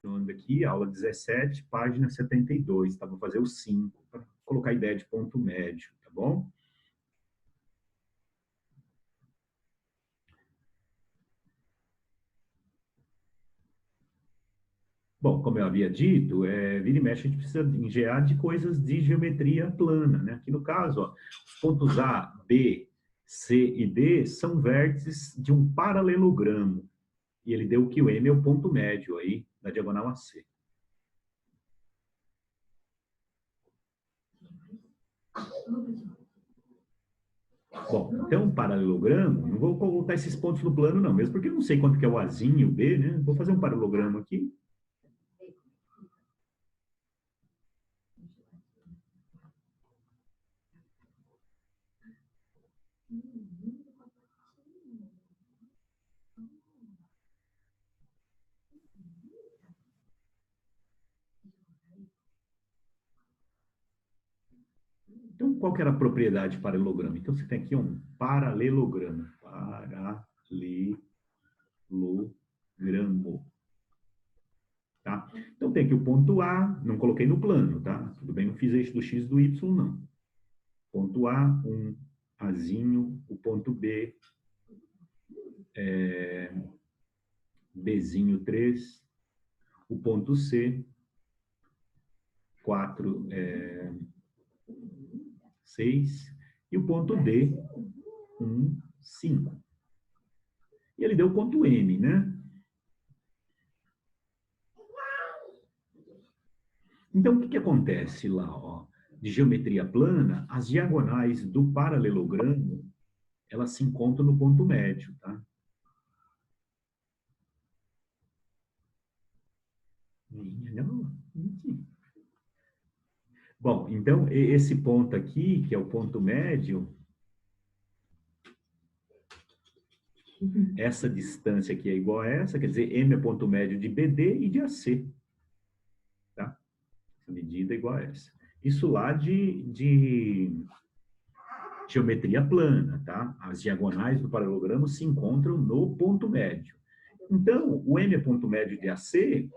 continuando aqui, aula 17, página 72, tá? Vou fazer o 5, para colocar a ideia de ponto médio, tá bom? Bom, como eu havia dito, vira e mexe a gente precisa engenhar de coisas de geometria plana, né? Aqui no caso, ó, os pontos A, B, C e D são vértices de um paralelogramo. E ele deu que o M é o ponto médio aí, da diagonal AC. Bom, então, um paralelogramo, não vou colocar esses pontos no plano, não, mesmo porque eu não sei quanto que é o Azinho e o B, né? Vou fazer um paralelogramo aqui. Então, qual que era a propriedade de paralelogramo? Então, você tem aqui um paralelogramo. Paralelogramo. Tá? Então, tem aqui o ponto A, não coloquei no plano, tá? Tudo bem, não fiz eixo do X e do Y, não. Ponto A, um Azinho, o ponto B, Bzinho 3, o ponto C, 4, 6, e o ponto D, 1, 5. E ele deu o ponto M, né? Então, o que acontece lá? Ó? De geometria plana, as diagonais do paralelogramo, elas se encontram no ponto médio, tá? Não, bom, então, esse ponto aqui, que é o ponto médio, essa distância aqui é igual a essa, quer dizer, M é ponto médio de BD e de AC. Tá? Essa medida é igual a essa. Isso lá de geometria plana, tá? As diagonais do paralelogramo se encontram no ponto médio. Então, o M é ponto médio de AC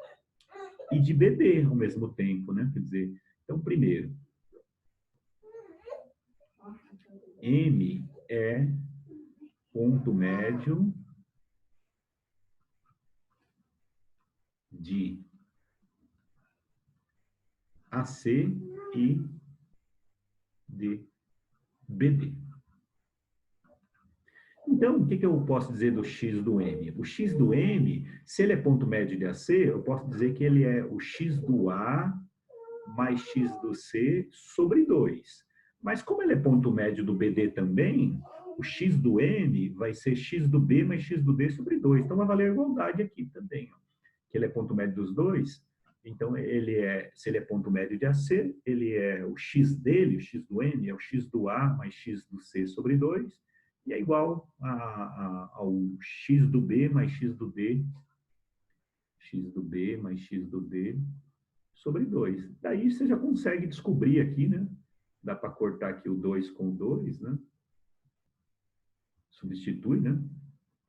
e de BD ao mesmo tempo, né? Quer dizer, então, primeiro, M é ponto médio de AC e de BD. Então, o que eu posso dizer do X do M? O X do M, se ele é ponto médio de AC, eu posso dizer que ele é o X do A mais X do C sobre 2. Mas como ele é ponto médio do BD também, o X do M vai ser X do B mais X do D sobre 2. Então, vai valer a igualdade aqui também. Ó. Que ele é ponto médio dos dois. Então, se ele é ponto médio de AC, ele é o X dele, o X do M, é o X do A mais X do C sobre 2, e é igual ao X do B mais X do D, X do B mais X do D sobre 2. Daí você já consegue descobrir aqui, né? Dá para cortar aqui o 2 com o 2, né? Substitui, né?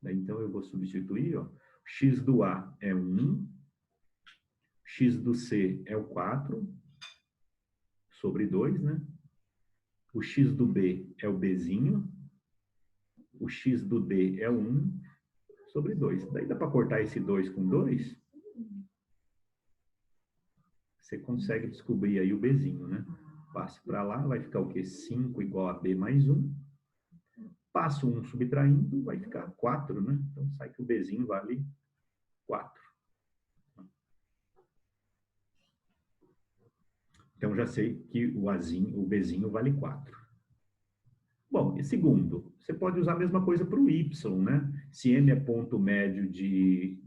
Daí, então, eu vou substituir, ó. X do A é 1, X do C é o 4, sobre 2, né? O X do B é o Bzinho, o X do D é 1, sobre 2. Daí dá para cortar esse 2 com 2, você consegue descobrir aí o Bzinho, né? Passo para lá, vai ficar o quê? 5 igual a B mais 1. Passo 1 subtraindo, vai ficar 4, né? Então sai que o Bzinho vale 4. Então já sei que o Bzinho vale 4. Bom, e segundo, você pode usar a mesma coisa para o Y, né? Se M é ponto médio de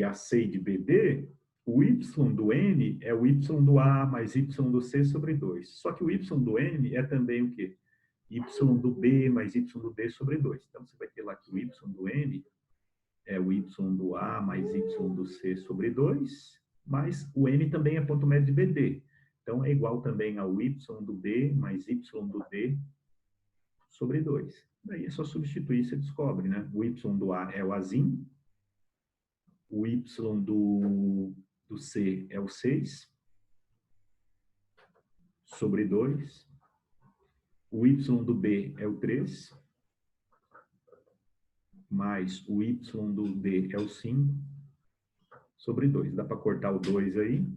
AC e de BD, o Y do M é o Y do A mais Y do C sobre 2. Só que o Y do M é também o quê? Y do B mais Y do D sobre 2. Então, você vai ter lá que o Y do M é o Y do A mais Y do C sobre 2, mas o M também é ponto médio de BD. Então, é igual também ao Y do B mais Y do D sobre 2. Daí é só substituir, você descobre, né? O Y do A é o Azinho, o Y do C é o 6, sobre 2. O y do B é o 3, mais o y do D é o 5, sobre 2. Dá para cortar o 2 aí.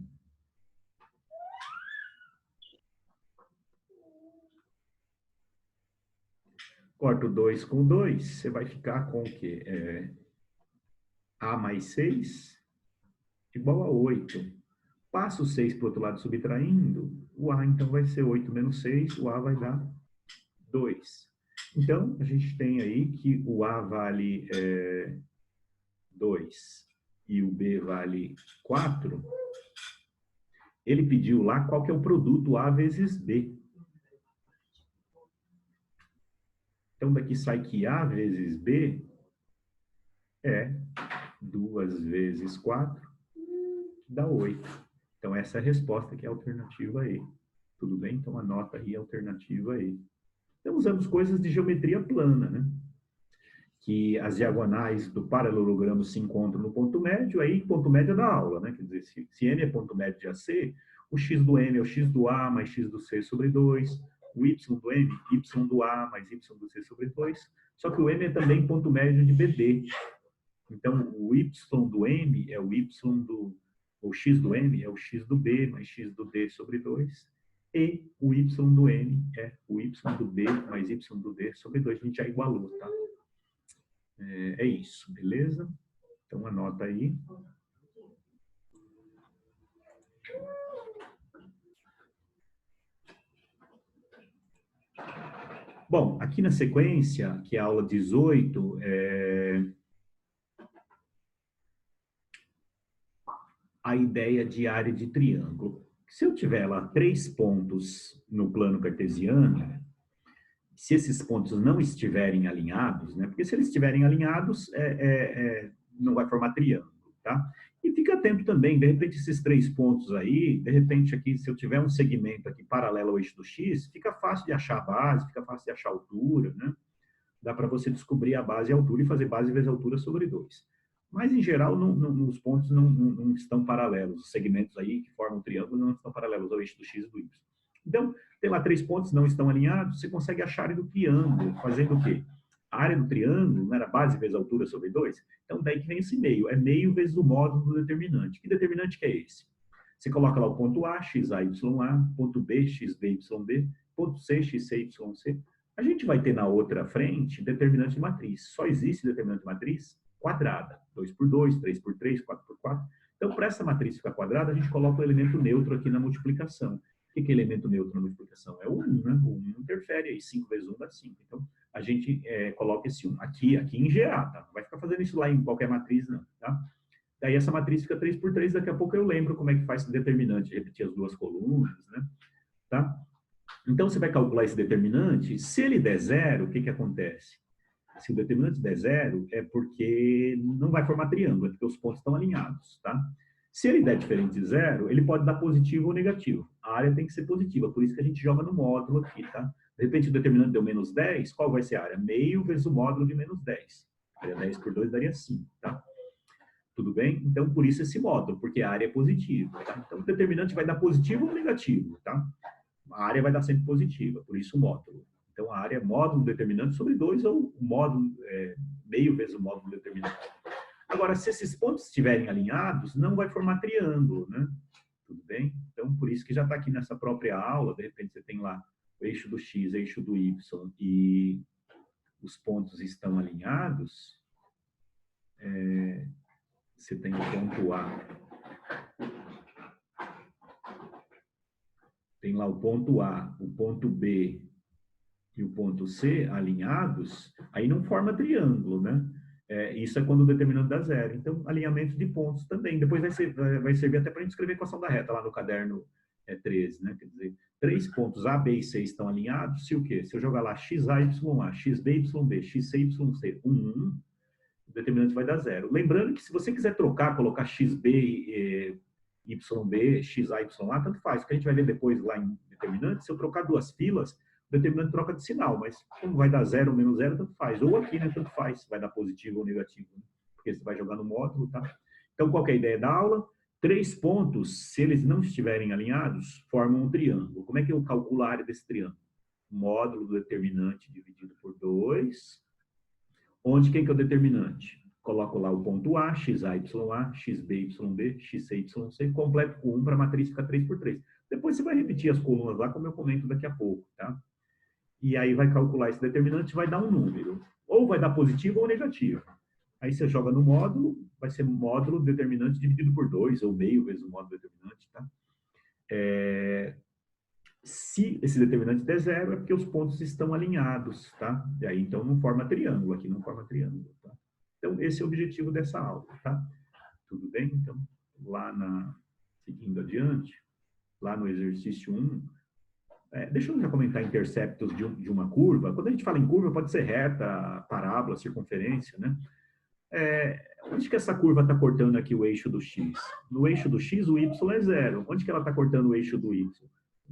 Corta o 2 com o 2, você vai ficar com o quê? A mais 6 igual a 8. Passa o 6 para o outro lado subtraindo, o A então vai ser 8 menos 6, o A vai dar 2. Então, a gente tem aí que o A vale 2 e o B vale 4. Ele pediu lá qual que é o produto A vezes B. Então, daqui sai que A vezes B é 2 vezes 4, que dá 8. Então, essa é a resposta, que é a alternativa E. Tudo bem? Então, anota aí a alternativa E. Então, usamos coisas de geometria plana, né? Que as diagonais do paralelogramo se encontram no ponto médio, aí ponto médio é da aula, né? Quer dizer, se N é ponto médio de AC, o x do M é o x do A mais x do C sobre 2, o y do M, y do A mais y do C sobre 2, só que o M é também ponto médio de BD. Então, o y do M é o y do... O x do M é o x do B mais x do D sobre 2, e o y do M é o y do B mais y do D sobre 2. A gente já igualou, tá? É isso, beleza? Então, anota aí. Bom, aqui na sequência, que é a aula 18, a ideia de área de triângulo. Se eu tiver lá 3 pontos no plano cartesiano, se esses pontos não estiverem alinhados, né? Porque se eles estiverem alinhados, não vai formar triângulo, tá? E fica atento também, de repente, esses 3 pontos aí, de repente aqui, se eu tiver um segmento aqui paralelo ao eixo do X, fica fácil de achar a base, fica fácil de achar a altura, né? Dá para você descobrir a base e a altura e fazer base vezes altura sobre 2. Mas, em geral, os pontos não estão paralelos. Os segmentos aí que formam o triângulo não estão paralelos ao eixo do X e do Y. Então, tem lá 3 pontos, não estão alinhados, você consegue achar a área do triângulo, fazendo o quê? A área do triângulo não era base vezes altura sobre 2? Então, daí que vem esse meio. É meio vezes o módulo do determinante. Que determinante que é esse? Você coloca lá o ponto A, x, A, y, A, ponto B, x, B, y, B, ponto C, x, C, y, C. A gente vai ter na outra frente determinante de matriz. Só existe determinante de matriz quadrada. 2 por 2, 3 por 3, 4 por 4. Então, para essa matriz ficar quadrada, a gente coloca o elemento neutro aqui na multiplicação. O que é elemento neutro na multiplicação? É o 1, né? O 1 interfere aí, 5 vezes 1 dá 5. Então, a gente coloca esse 1 aqui em GA, tá? Não vai ficar fazendo isso lá em qualquer matriz, não, tá? Daí essa matriz fica 3 por 3, daqui a pouco eu lembro como é que faz esse determinante, repetir as duas colunas, né? Tá? Então, você vai calcular esse determinante, se ele der zero, o que acontece? Se o determinante der zero, é porque não vai formar triângulo, é porque os pontos estão alinhados, tá? Se ele der diferente de zero, ele pode dar positivo ou negativo. A área tem que ser positiva, por isso que a gente joga no módulo aqui, tá? De repente, o determinante deu menos 10, qual vai ser a área? Meio vezes o módulo de menos 10. Área 10 por 2 daria 5, tá? Tudo bem? Então, por isso esse módulo, porque a área é positiva, tá? Então, o determinante vai dar positivo ou negativo, tá? A área vai dar sempre positiva, por isso o módulo. Então, a área é módulo determinante sobre 2 ou o módulo meio vezes o módulo determinante. Agora, se esses pontos estiverem alinhados, não vai formar triângulo, né? Tudo bem? Então, por isso que já está aqui nessa própria aula, de repente você tem lá o eixo do X, eixo do Y e os pontos estão alinhados, você tem o ponto A. Tem lá o ponto A, o ponto B e o ponto C alinhados, aí não forma triângulo, né? Isso é quando o determinante dá zero. Então, alinhamento de pontos também. Depois vai servir até para a gente escrever a equação da reta lá no caderno 13, né? Quer dizer, 3 pontos A, B e C estão alinhados, se o quê? Se eu jogar lá x, A, y, A, x, B, y, B, x, C, y, C, 1, o determinante vai dar zero. Lembrando que se você quiser trocar, colocar x, B, YB, XA, YA, tanto faz. O que a gente vai ver depois lá em determinante, se eu trocar duas filas, o determinante troca de sinal, mas como vai dar 0 ou menos 0, tanto faz. Ou aqui, né, tanto faz, vai dar positivo ou negativo, né? Porque você vai jogar no módulo, tá? Então, qual que é a ideia da aula? Três pontos, se eles não estiverem alinhados, formam um triângulo. Como é que eu calculo a área desse triângulo? Módulo do determinante dividido por 2. Onde quem que é o determinante? Coloco lá o ponto A, XA, YA, XB, YB, XC, YC, completo com 1 para a matriz ficar 3 por 3. Depois você vai repetir as colunas lá, como eu comento daqui a pouco, tá? E aí vai calcular esse determinante e vai dar um número. Ou vai dar positivo ou negativo. Aí você joga no módulo, vai ser módulo determinante dividido por 2, ou meio vezes o módulo determinante, tá? Se esse determinante der zero, é porque os pontos estão alinhados, tá? E aí, então, não forma triângulo, aqui não forma triângulo, tá? Então, esse é o objetivo dessa aula, tá? Tudo bem? Então, seguindo adiante, lá no exercício 1, deixa eu já comentar interceptos de uma curva. Quando a gente fala em curva, pode ser reta, parábola, circunferência, né? Onde que essa curva está cortando aqui o eixo do x? No eixo do x, o y é zero. Onde que ela está cortando o eixo do y?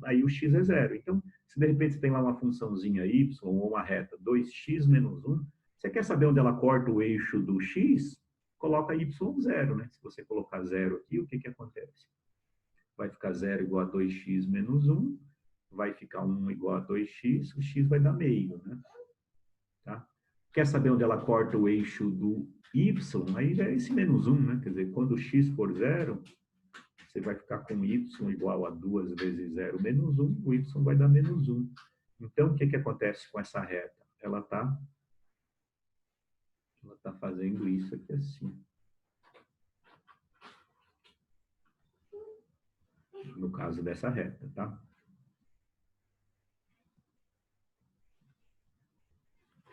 Aí o x é zero. Então, se de repente você tem lá uma funçãozinha y, ou uma reta 2x menos 1, você quer saber onde ela corta o eixo do x? Coloca y zero, né? Se você colocar zero aqui, o que que acontece? Vai ficar zero igual a 2x menos 1, vai ficar 1 igual a 2x, o x vai dar meio, né? Tá? Quer saber onde ela corta o eixo do y? Aí já é esse menos 1, né? Quer dizer, quando o x for zero, você vai ficar com y igual a 2 vezes 0 menos 1, o y vai dar menos 1. Então, o que que acontece com essa reta? Ela tá fazendo isso aqui assim. No caso dessa reta, tá?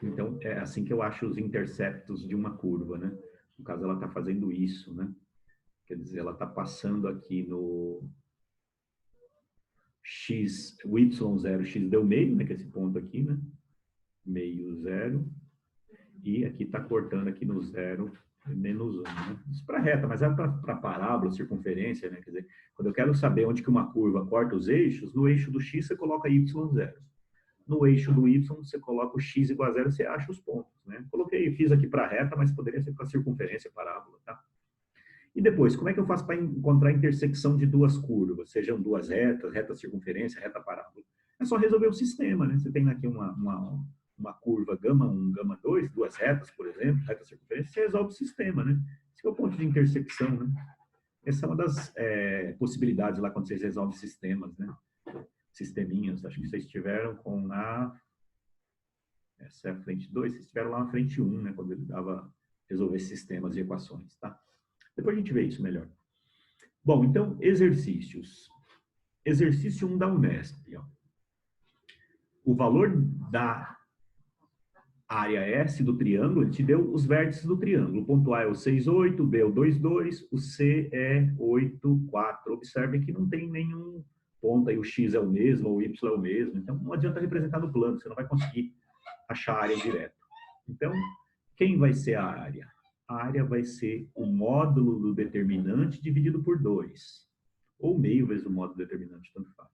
Então, é assim que eu acho os interceptos de uma curva, né? No caso, ela está fazendo isso, né? Quer dizer, ela está passando aqui no x, o y0, x deu meio, né? Que é esse ponto aqui, né? Meio, zero. E aqui está cortando aqui no zero, menos 1. Né? Isso para reta, mas é para parábola, circunferência, né? Quer dizer, quando eu quero saber onde que uma curva corta os eixos, no eixo do x você coloca y0. No eixo do y você coloca o x igual a zero, você acha os pontos, né? Fiz aqui para reta, mas poderia ser para circunferência, parábola, tá? E depois, como é que eu faço para encontrar a intersecção de duas curvas, sejam duas retas, reta circunferência, reta parábola? É só resolver o sistema, né? Você tem aqui uma curva gama 1, gama 2, duas retas, por exemplo, reta circunferência, você resolve o sistema, né? Esse é o ponto de intersecção, né? Essa é uma das possibilidades lá quando vocês resolvem sistemas, né? Sisteminhas, acho que vocês tiveram com essa é a frente 2, vocês tiveram lá na frente 1, né? Quando ele dava resolver sistemas e equações, tá? Depois a gente vê isso melhor. Bom, então, exercícios. Exercício 1 da Unesp. Ó. O valor da área S do triângulo, ele te deu os vértices do triângulo. O ponto A é o 6, 8, o B é o 2, 2, o C é 8, 4. Observe que não tem nenhum ponto aí, o X é o mesmo, ou o Y é o mesmo. Então, não adianta representar no plano, você não vai conseguir achar a área direto. Então, quem vai ser a área? A área vai ser o módulo do determinante dividido por 2. Ou meio vezes o módulo determinante, tanto faz.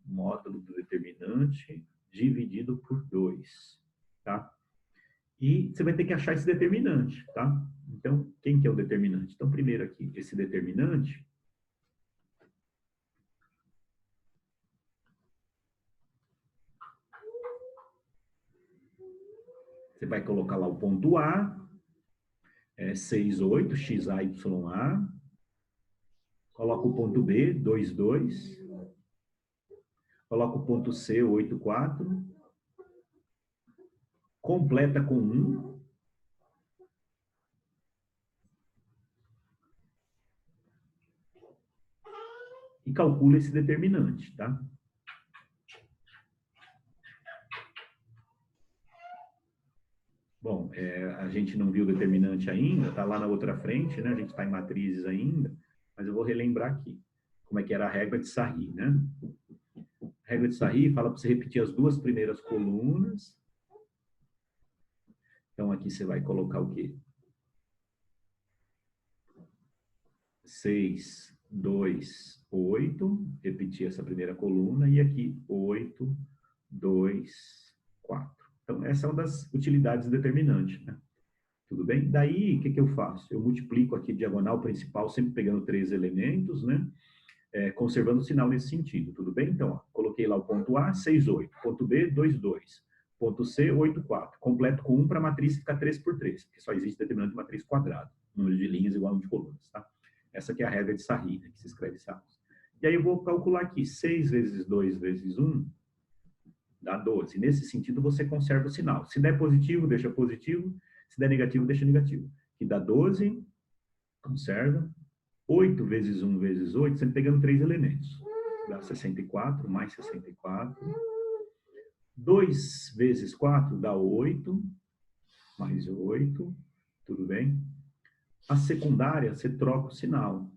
Módulo do determinante dividido por 2. Tá? E você vai ter que achar esse determinante, tá? Então, quem que é o determinante? Então, primeiro aqui, esse determinante... Você vai colocar lá o ponto A, 6, 8, XA, YA. Coloca o ponto B, 2, 2. Coloca o ponto C, 8, 4. Completa com 1. E calcula esse determinante, tá? Bom, a gente não viu o determinante ainda, tá lá na outra frente, né? A gente está em matrizes ainda, mas eu vou relembrar aqui como é que era a regra de Sarri, né? A regra de Sarri fala para você repetir as duas primeiras colunas. Então, aqui você vai colocar o quê? 6, 2, 8. Repetir essa primeira coluna. E aqui, 8, 2, 4. Então, essa é uma das utilidades determinante, né? Tudo bem? Daí, o que, que eu faço? Eu multiplico aqui diagonal principal, sempre pegando 3 elementos, né? Conservando o sinal nesse sentido, tudo bem? Então, ó, coloquei lá o ponto A, 6, 8. Ponto B, 2, 2. Ponto C, 8, 4. Completo com 1 para a matriz ficar 3 por 3, porque só existe determinante de matriz quadrada. Número de linhas igual a número de colunas, tá? Essa aqui é a regra de Sarri, né, que se escreve Sarros. E aí eu vou calcular aqui, 6 vezes 2 vezes 1, dá 12. Nesse sentido, você conserva o sinal. Se der positivo, deixa positivo. Se der negativo, deixa negativo. Que dá 12, conserva. 8 vezes 1 vezes 8, sempre pegando 3 elementos. Dá 64, mais 64. 2 vezes 4 dá 8, mais 8. Tudo bem? A secundária, você troca o sinal.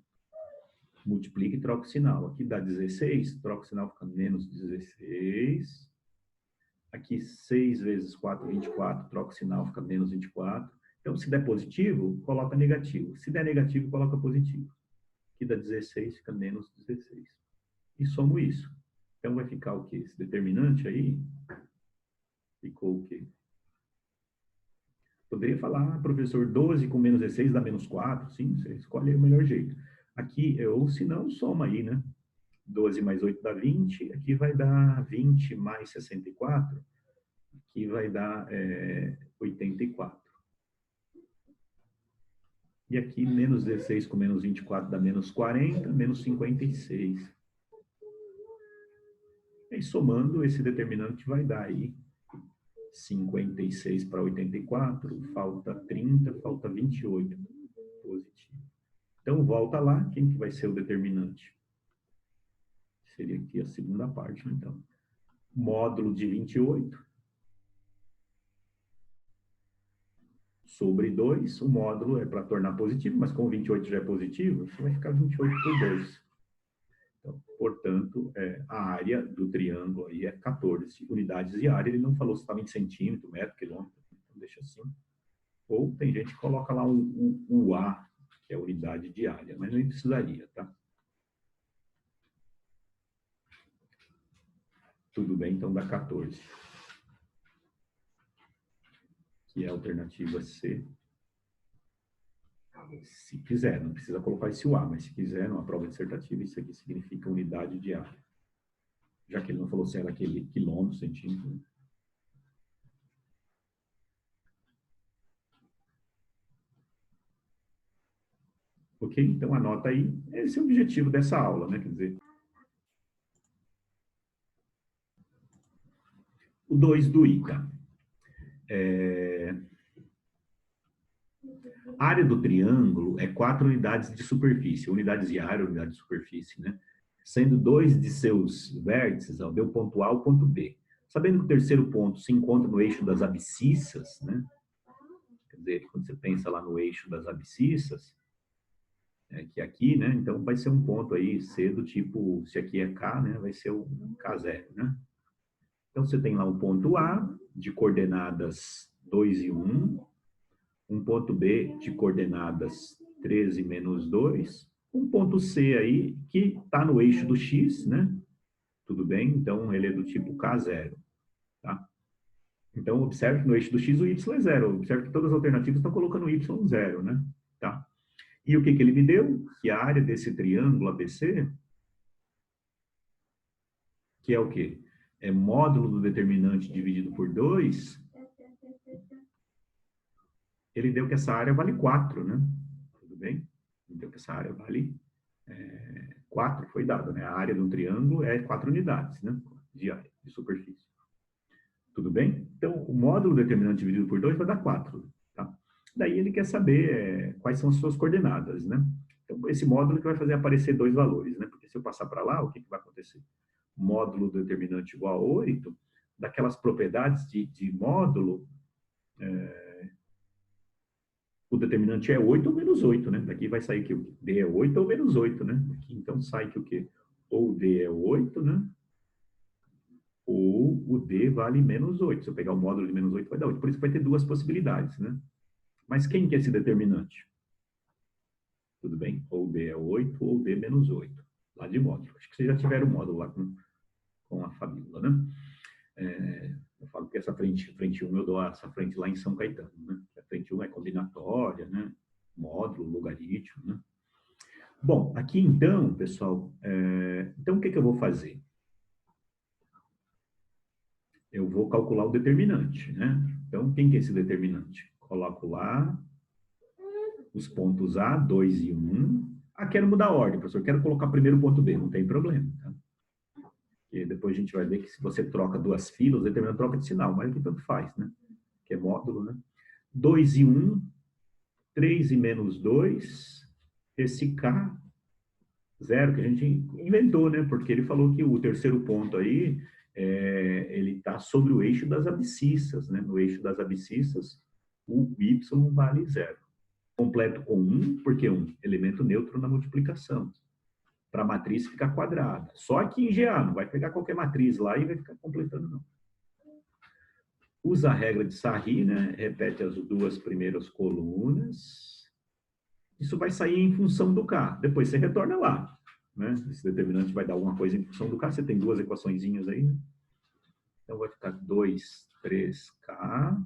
Multiplica e troca o sinal. Aqui dá 16, troca o sinal, fica menos 16. Aqui, 6 vezes 4, 24, troca o sinal, fica menos 24. Então, se der positivo, coloca negativo. Se der negativo, coloca positivo. Aqui dá 16, fica menos 16. E somo isso. Então, vai ficar o quê? Esse determinante aí ficou o quê? Poderia falar, professor, 12 com menos 16 dá menos 4. Sim, você escolhe o melhor jeito. Aqui, ou se não, soma aí, né? 12 mais 8 dá 20. Aqui vai dar 20 mais 64. Aqui vai dar 84. E aqui, menos 16 com menos 24 dá menos 40, menos 56. E aí, somando, esse determinante vai dar aí 56 para 84, falta 30, falta 28. Positivo. Então, volta lá, quem que vai ser o determinante? Seria aqui a segunda parte, então. Módulo de 28 sobre 2. O módulo é para tornar positivo, mas como 28 já é positivo, você vai ficar 28 por 2. Então, portanto, a área do triângulo aí é 14 unidades de área. Ele não falou se estava em centímetro, metro, quilômetro. Então, deixa assim. Ou tem gente que coloca lá o A, que é a unidade de área, mas nem precisaria, tá? Tudo bem, então dá 14. Que é a alternativa C. Se quiser, não precisa colocar esse A, mas se quiser, numa prova dissertativa, isso aqui significa unidade de área. Já que ele não falou se era aquele quilômetro, centímetro. Ok? Então, anota aí. Esse é o objetivo dessa aula, né? Quer dizer, o 2 do ITA. A área do triângulo é 4 unidades de superfície, unidades de área, unidade de superfície, né? Sendo 2 de seus vértices, ó, deu ponto A ao ponto B. Sabendo que o terceiro ponto se encontra no eixo das abscissas, né? Quer dizer, quando você pensa lá no eixo das abscissas, que é aqui, né? Então vai ser um ponto aí C do tipo, se aqui é K, né? Vai ser o K0, né? Então você tem lá um ponto A de coordenadas 2 e 1, um ponto B de coordenadas 13 menos 2, um ponto C aí que está no eixo do X, né? Tudo bem? Então ele é do tipo K0, tá? Então observe que no eixo do X o Y é 0. Observe que todas as alternativas estão colocando o Y 0, né? Tá? E o que ele me deu? Que a área desse triângulo ABC, que é o quê? É módulo do determinante dividido por 2, ele deu que essa área vale 4, né? Tudo bem? Ele deu que essa área vale 4, foi dado, né? A área de um triângulo é 4 unidades, né? De área, de superfície. Tudo bem? Então, o módulo determinante dividido por 2 vai dar 4, tá? Daí ele quer saber quais são as suas coordenadas, né? Então, esse módulo que vai fazer aparecer 2 valores, né? Porque se eu passar para lá, o que vai acontecer? Módulo determinante igual a 8, daquelas propriedades de módulo, o determinante é 8 ou menos 8, né? Daqui vai sair que o D é 8 ou menos 8, né? Aqui, então sai que o quê? Ou o D é 8, né? Ou o D vale menos 8. Se eu pegar o módulo de menos 8, vai dar 8. Por isso vai ter duas possibilidades, né? Mas quem que é esse determinante? Tudo bem? Ou D é 8 ou D menos 8. Lá de módulo. Acho que vocês já tiveram o módulo lá com a fabíola, né? Eu falo que essa frente 1 eu dou essa frente lá em São Caetano, né? A frente 1 é combinatória, né? Módulo, logaritmo, né? Bom, aqui então, pessoal, então o que eu vou fazer? Eu vou calcular o determinante, né? Então, quem que é esse determinante? Coloco lá os pontos A, 2 e 1. Ah, quero mudar a ordem, professor. Quero colocar primeiro o ponto B. Não tem problema, tá? E depois a gente vai ver que se você troca duas filas, o determinante troca de sinal, mas aqui tanto faz, né? Que é módulo, né? 2 e 1, 3 e menos 2, esse K, 0, que a gente inventou, né? Porque ele falou que o terceiro ponto aí, ele está sobre o eixo das abscissas, né? No eixo das abscissas, o Y vale 0. Completo com 1, porque 1, elemento neutro na multiplicação. Para a matriz ficar quadrada. Só aqui em GA, não vai pegar qualquer matriz lá e vai ficar completando, não. Usa a regra de Sarri, né? Repete as duas primeiras colunas. Isso vai sair em função do K. Depois você retorna lá, né? Esse determinante vai dar alguma coisa em função do K. Você tem duas equaçõezinhas aí, né? Então vai ficar 2, 3K,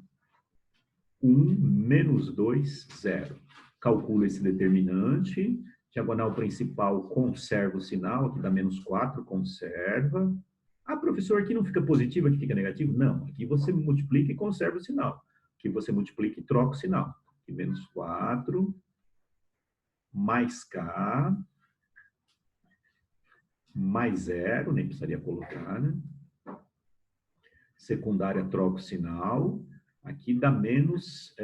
1 menos 2, 0. Calcula esse determinante. Diagonal principal, conserva o sinal. Aqui dá menos 4, conserva. Ah, professor, aqui não fica positivo, aqui fica negativo? Não, aqui você multiplica e conserva o sinal. Aqui você multiplica e troca o sinal. Aqui menos 4, mais K, mais 0, nem precisaria colocar, né? Secundária, troca o sinal. Aqui dá menos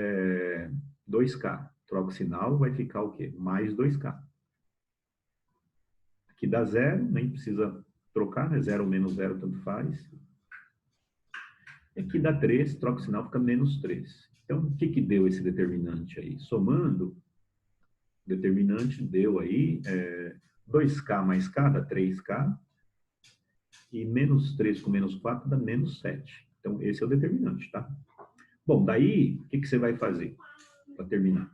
2K. Troca o sinal, vai ficar o quê? Mais 2K. Aqui dá 0, nem precisa trocar, né? 0 menos 0, tanto faz. Aqui dá 3, troca o sinal, fica menos 3. Então, o que deu esse determinante aí? Somando, o determinante deu aí 2K mais K dá 3K, e menos 3 com menos 4 dá menos 7. Então, esse é o determinante, tá? Bom, daí, o que você vai fazer para terminar?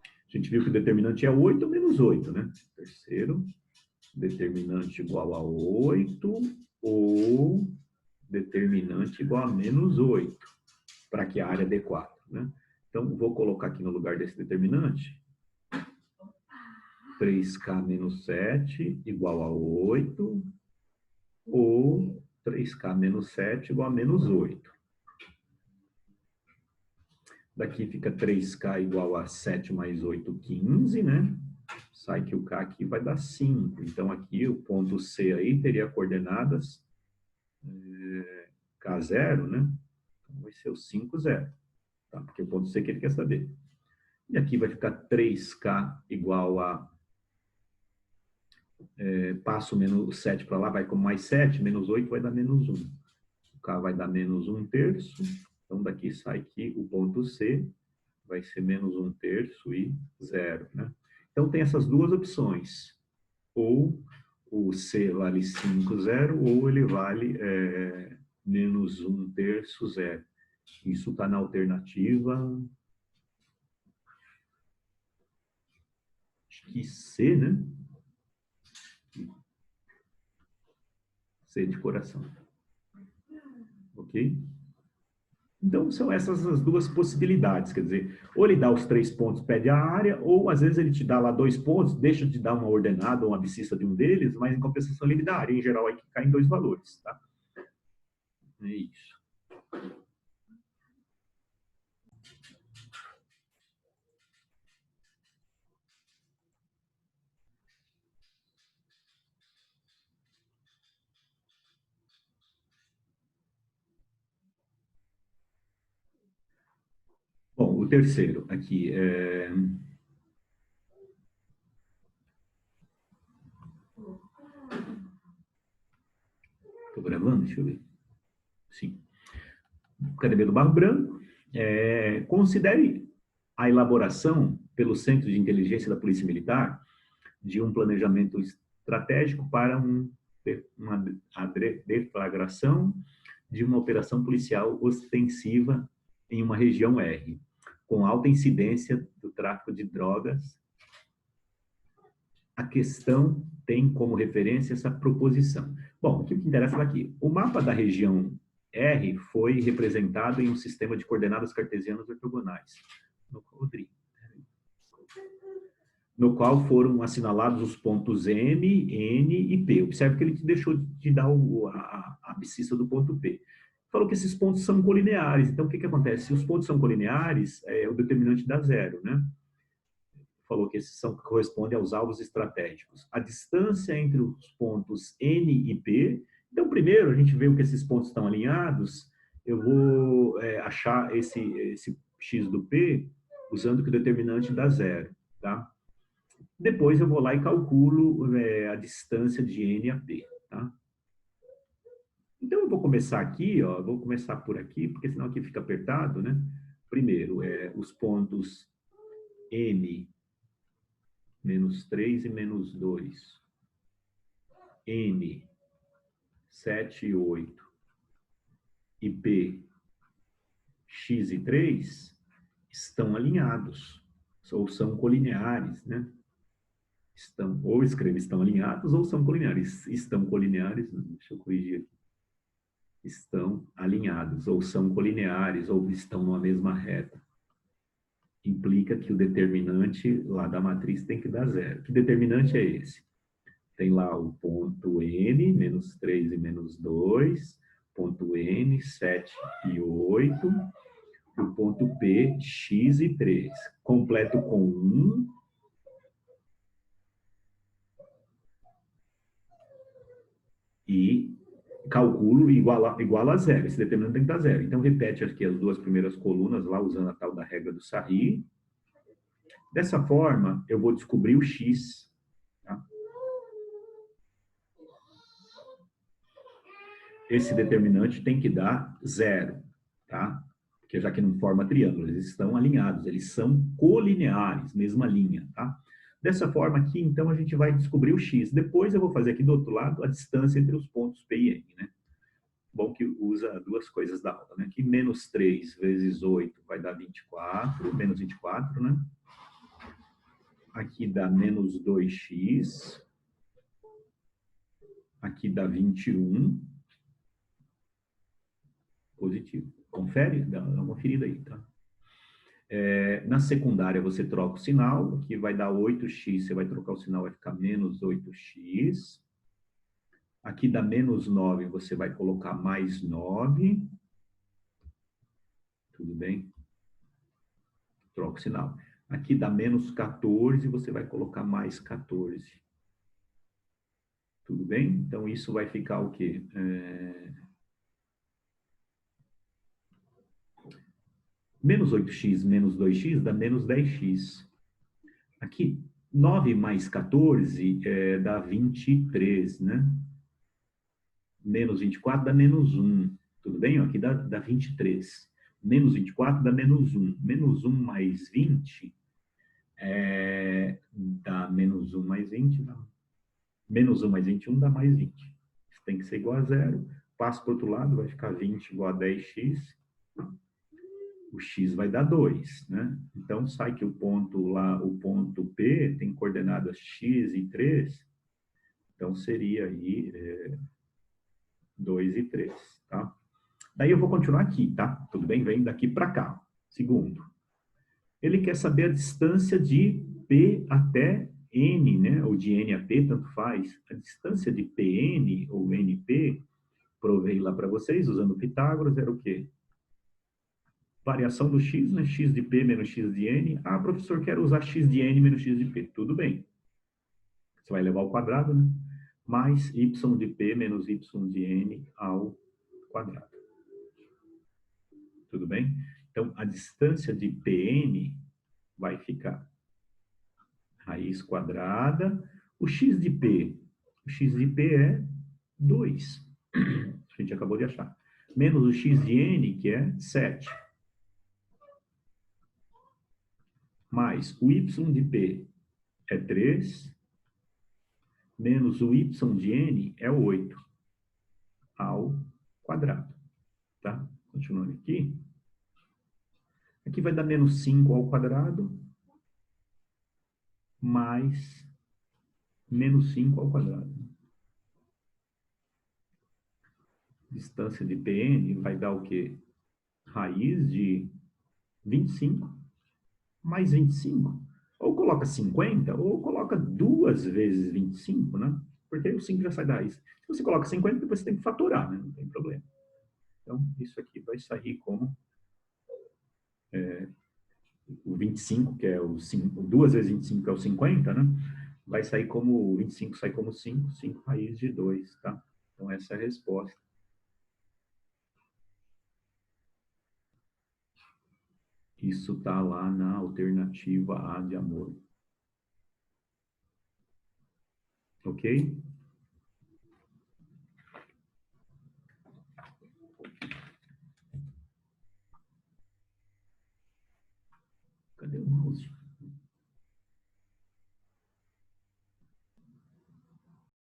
A gente viu que o determinante é 8 menos 8, né? Terceiro, determinante igual a 8 ou determinante igual a menos 8, para que a área dê 4, né? Então, vou colocar aqui no lugar desse determinante 3K menos 7 igual a 8 ou 3K menos 7 igual a menos 8. Daqui fica 3K igual a 7 mais 8, 15, né? Sai que o K aqui vai dar 5. Então, aqui o ponto C aí teria coordenadas K0, né? Então, vai ser o 5, 0. Tá? Porque o ponto C que ele quer saber. E aqui vai ficar 3K igual a... passo menos 7 para lá, vai como mais 7, menos 8 vai dar menos 1. O K vai dar menos 1 terço. Então, daqui sai que o ponto C vai ser menos 1 terço e 0, né? Então, tem essas duas opções. Ou o C vale 5, 0, ou ele vale menos 1 terço, 0. Isso está na alternativa... Acho que C, né? C de coração. Ok? Então, são essas as duas possibilidades, quer dizer, ou ele dá os 3 pontos, pede a área, ou às vezes ele te dá lá 2 pontos, deixa de dar uma ordenada ou uma abscissa de um deles, mas em compensação ele me dá a área, em geral, aí que cai em 2 valores, tá? É isso. Bom, o terceiro aqui é... Estou gravando? Deixa eu ver. Sim. KDB do Barro Branco. Considere a elaboração pelo Centro de Inteligência da Polícia Militar de um planejamento estratégico para uma deflagração de uma operação policial ostensiva em uma região R, com alta incidência do tráfico de drogas. A questão tem como referência essa proposição. Bom, o que interessa aqui? O mapa da região R foi representado em um sistema de coordenadas cartesianas ortogonais. Rodrigo. No qual foram assinalados os pontos M, N e P. Observe que ele deixou de dar a abscissa do ponto P. Falou que esses pontos são colineares. Então, o que acontece? Se os pontos são colineares, o determinante dá zero, né? Falou que esses correspondem aos alvos estratégicos. A distância entre os pontos N e P. Então, primeiro, a gente vê que esses pontos estão alinhados. Eu vou achar esse x do P usando que o determinante dá zero, tá? Depois eu vou lá e calculo a distância de N a P, tá? Então eu vou começar aqui, ó, vou começar por aqui, porque senão aqui fica apertado, né? Primeiro, os pontos N, menos 3 e menos 2. N, 7 e 8. E P, X e 3, estão alinhados, ou são colineares, né? Estão, ou escreve estão alinhados, ou são colineares. Estão colineares, deixa eu corrigir aqui. Estão alinhados, ou são colineares, ou estão numa mesma reta. Implica que o determinante lá da matriz tem que dar zero. Que determinante é esse? Tem lá o ponto N, menos 3 e menos 2, ponto N, 7 e 8, o ponto P, X e 3. Completo com 1. E calculo igual a zero. Esse determinante tem que dar zero. Então, repete aqui as duas primeiras colunas lá, usando a tal da regra do Sarri. Dessa forma, eu vou descobrir o x. Tá? Esse determinante tem que dar zero, tá? Porque já que não forma triângulo, eles estão alinhados, eles são colineares, mesma linha, tá? Dessa forma aqui, então, a gente vai descobrir o x. Depois eu vou fazer aqui do outro lado a distância entre os pontos P e N, né? Bom que usa duas coisas da aula, né? Que menos 3 vezes 8 vai dar 24, menos 24, né? Aqui dá menos 2x. Aqui dá 21. Positivo. Confere? Dá uma conferida aí, tá? Na secundária, você troca o sinal. Aqui vai dar 8x, você vai trocar o sinal, vai ficar menos 8x. Aqui dá menos 9, você vai colocar mais 9. Tudo bem? Troca o sinal. Aqui dá menos 14, você vai colocar mais 14. Tudo bem? Então, isso vai ficar o quê? Menos 8x menos 2x dá menos 10x. Aqui, 9 mais 14 dá 23, né? Menos 24 dá menos 1. Tudo bem? Aqui dá 23. Menos 24 dá menos 1. Menos 1 mais 20 dá menos 1 mais 20. Dá. Menos 1 mais 21 dá mais 20. Isso tem que ser igual a zero. Passa para o outro lado, vai ficar 20 igual a 10x. O x vai dar 2, né? Então, sai que o ponto lá, o ponto P, tem coordenadas x e 3. Então, seria aí 2 e 3, tá? Daí eu vou continuar aqui, tá? Tudo bem? Vem daqui para cá. Segundo, ele quer saber a distância de P até N, né? Ou de N a P, tanto faz. A distância de PN ou NP, provei lá para vocês, usando Pitágoras, era o quê? Variação do x, né? X de P menos x de N. Ah, professor, quero usar x de N menos x de P. Tudo bem. Você vai levar ao quadrado, né? Mais y de P menos y de N ao quadrado. Tudo bem? Então, a distância de PN vai ficar raiz quadrada. O x de P. O x de P é 2. A gente acabou de achar. Menos o x de N, que é 7. Mais o y de P é 3. Menos o y de N é 8. Ao quadrado. Tá? Continuando aqui. Aqui vai dar menos 5 ao quadrado. Mais menos 5 ao quadrado. Distância de PN vai dar o quê? Raiz de 25 mais 25. Ou coloca 50, ou coloca 2 vezes 25, né? Porque aí o 5 já sai da raiz. Se você coloca 50, depois você tem que fatorar, né? Não tem problema. Então, isso aqui vai sair como o 25, que é o 5, 2 vezes 25, que é o 50, né? Vai sair como, o 25 sai como 5, 5 raiz de 2, tá? Então, essa é a resposta. Isso está lá na alternativa A de amor. Ok?